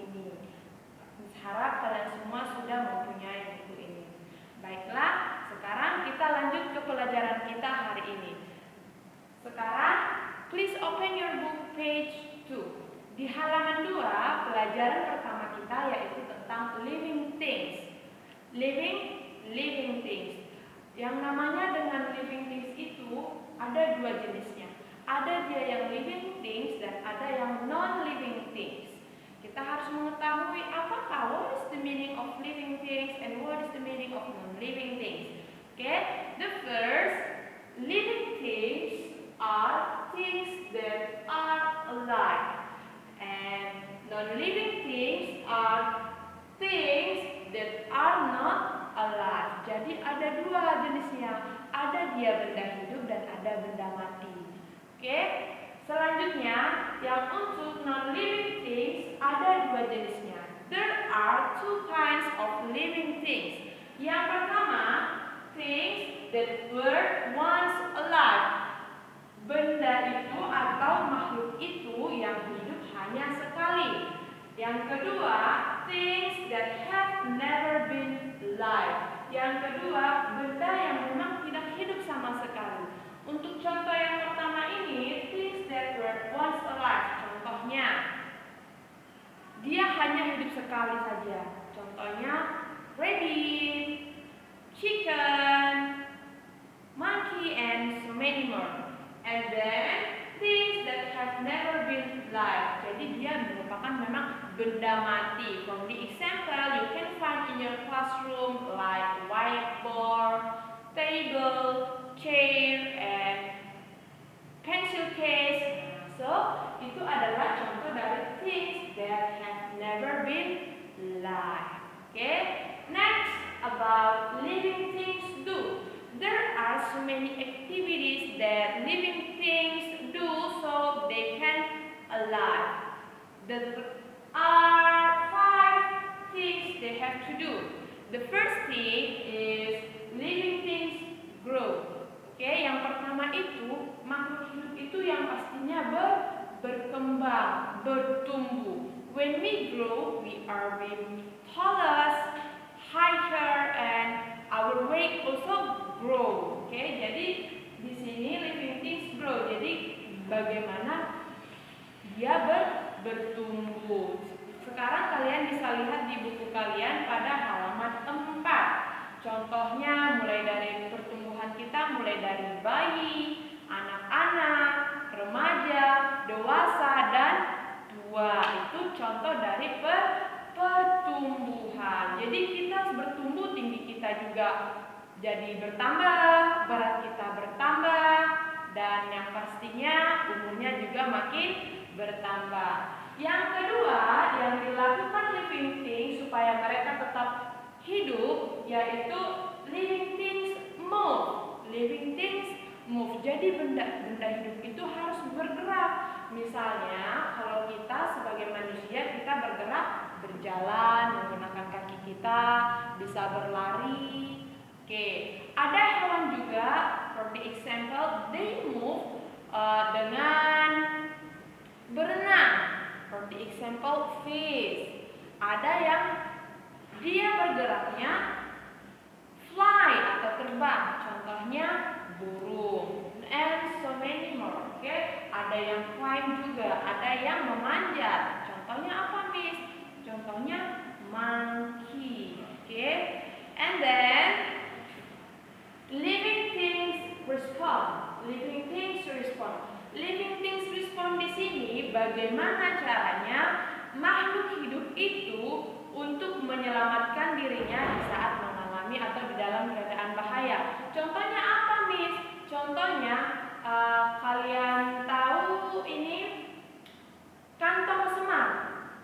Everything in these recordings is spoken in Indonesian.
ini. Harap kalian semua sudah mempunyai buku ini. Baiklah, sekarang kita lanjut ke pelajaran kita hari ini. Sekarang, please open your book page 2. Di halaman 2, pelajaran pertama kita yaitu tentang living things. Living things. Yang namanya dengan living things itu ada dua jenisnya. Ada dia yang living things dan ada yang non-living things. Kita harus mengetahui apakah what is the meaning of living things and what is the meaning of non-living things. Okay, the first, living things are things that are alive, and non-living things are things that are not alive. Jadi ada dua jenisnya, ada dia benda hidup dan ada benda mati. Oke, selanjutnya yang untuk non-living things ada dua jenisnya. There are two kinds of living things. Yang pertama, things that were once alive. Benda itu atau makhluk itu yang hidup hanya sekali. Yang kedua, things that have never been alive. Yang kedua, benda yang memang tidak hidup sama sekali. Untuk contoh yang pertama ini, things that were once alive. Contohnya, dia hanya hidup sekali saja. Contohnya, rabbit, chicken, monkey, and so many more. And then, things that have never been alive. Jadi dia merupakan memang benda mati. From the example you can find in your classroom like whiteboard, table, chair, and pencil case. So, itu adalah contoh dari things that have never been alive. Okay? Next, about living things do. There are so many activities that living things do so they can alive. There are 5 things they have to do. The first thing is living things grow. Oke, yang pertama itu makhluk hidup itu yang pastinya berkembang, bertumbuh. When we grow, we are being taller, higher, and our weight also grow. Oke, jadi di sini living things grow. Jadi bagaimana dia bertumbuh. Sekarang kalian bisa lihat di buku kalian pada halaman 4. Contohnya mulai dari pertumbuhan kita, mulai dari bayi, anak-anak, remaja, dewasa, dan tua. Itu contoh dari pertumbuhan. Jadi kita bertumbuh, tinggi kita juga jadi bertambah, berat kita bertambah, dan yang pastinya umurnya juga makin bertambah. Yang kedua, yang dilakukan living things supaya mereka tetap hidup yaitu living things move. Living things move. Jadi benda hidup itu harus bergerak. Misalnya kalau kita sebagai manusia kita bergerak, berjalan menggunakan kaki kita, bisa berlari. Oke, ada hewan juga, for the example, they move dengan berenang. For the example, fish. Ada yang dia bergeraknya fly atau terbang, contohnya burung, and so many more. Okay? Ada yang climb juga, ada yang memanjat. Contohnya apa, Miss? Contohnya monkey. Okay? And then living things respond. Living things respond. Living things respond di sini bagaimana caranya makhluk hidup itu untuk menyelamatkan dirinya di saat mengalami atau di dalam keadaan bahaya. Contohnya apa, Miss? Contohnya kalian tahu ini kantong semar.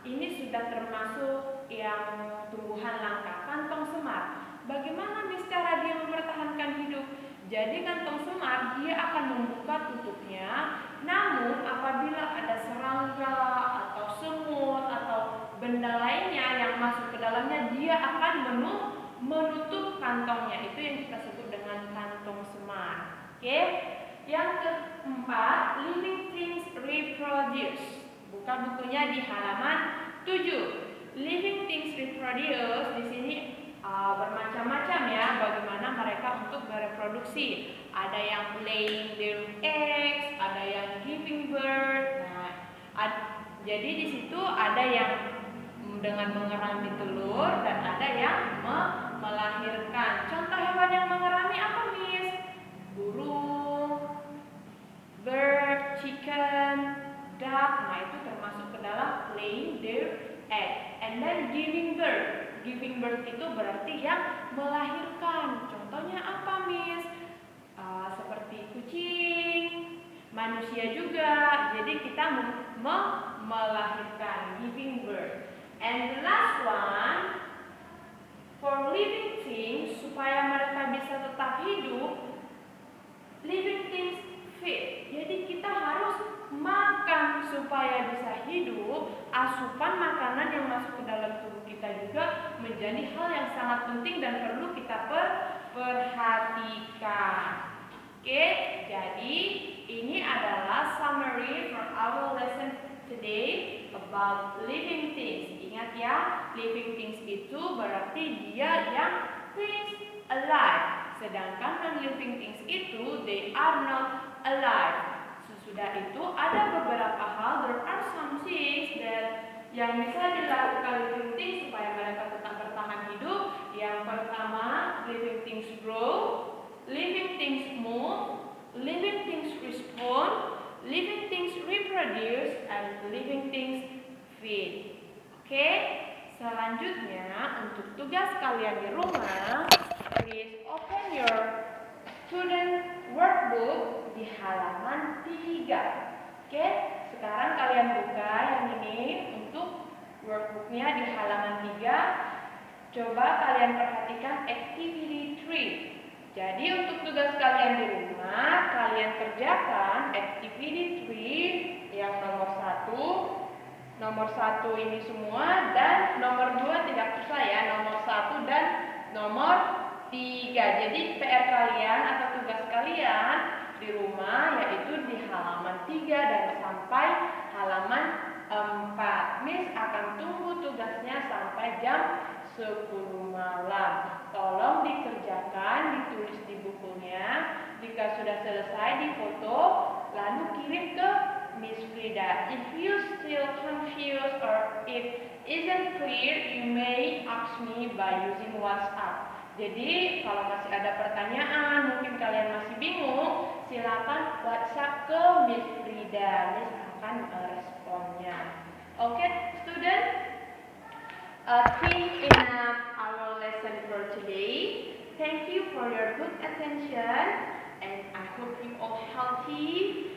Ini sudah termasuk yang tumbuhan langka, kantong semar. Bagaimana, Miss, cara dia mempertahankan hidup? Jadi kantong semar dia akan membuka tutupnya, namun apabila ada serangga atau semut atau benda lainnya yang masuk ke dalamnya, dia akan menutup kantongnya. Itu yang kita sebut dengan kantong semar. Oke? Yang keempat, living things reproduce. Buka bukunya di halaman 7. living things reproduce di sini bermacam-macam ya bagaimana mereka untuk bereproduksi. Ada yang laying their eggs, ada yang giving birth. Nah, jadi di situ ada yang dengan mengerami telur dan ada yang melahirkan. Contoh hewan yang mengerami apa, Miss? Burung, bird, chicken, duck. Nah, itu termasuk ke dalam laying their egg. And then giving birth. Giving birth itu berarti yang melahirkan. Contohnya apa, Miss? Seperti kucing, manusia juga. Jadi kita melahirkan, giving birth. And the last one, for living things, supaya mereka bisa tetap hidup, living things feed. Jadi kita harus makan supaya bisa hidup. Asupan makanan yang masuk ke dalam tubuh kita juga menjadi hal yang sangat penting dan perlu kita perhatikan. Oke, jadi ini adalah summary from our lesson today about living things. Ingat ya, living things itu berarti dia yang things alive. Sedangkan non-living things itu they are not alive. Sesudah itu ada beberapa hal, there are some things that yang bisa dilakukan living things supaya mereka tetap bertahan hidup. Yang pertama, living things grow, living things move, living things respond, living things reproduce, and living things feed. Oke, selanjutnya untuk tugas kalian di rumah, please open your student workbook di halaman 3. Oke, sekarang kalian buka yang ini untuk workbooknya di halaman 3. Coba kalian perhatikan activity 3. Jadi untuk tugas kalian di rumah, kalian kerjakan activity 3 yang nomor 1. Nomor 1 ini semua dan nomor 2 tidak usah ya, nomor 1 dan nomor 3. Jadi PR kalian atau tugas kalian di rumah yaitu di halaman 3 dan sampai halaman 4. Miss akan tunggu tugasnya sampai jam 10 malam. Tolong dikerjakan, ditulis di bukunya. Jika sudah selesai difoto, lalu kirim ke Miss Frida. If you still confused or if isn't clear, you may ask me by using WhatsApp. Jadi kalau masih ada pertanyaan, mungkin kalian masih bingung, silakan WhatsApp ke Miss Frida. Miss akan meresponnya. Oke, student, think enough our lesson for today. Thank you for your good attention, and I hope you all healthy.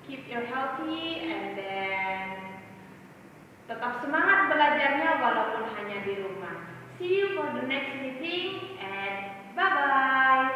Keep your healthy and then tetap semangat belajarnya walaupun hanya di rumah. See you for the next meeting and bye-bye.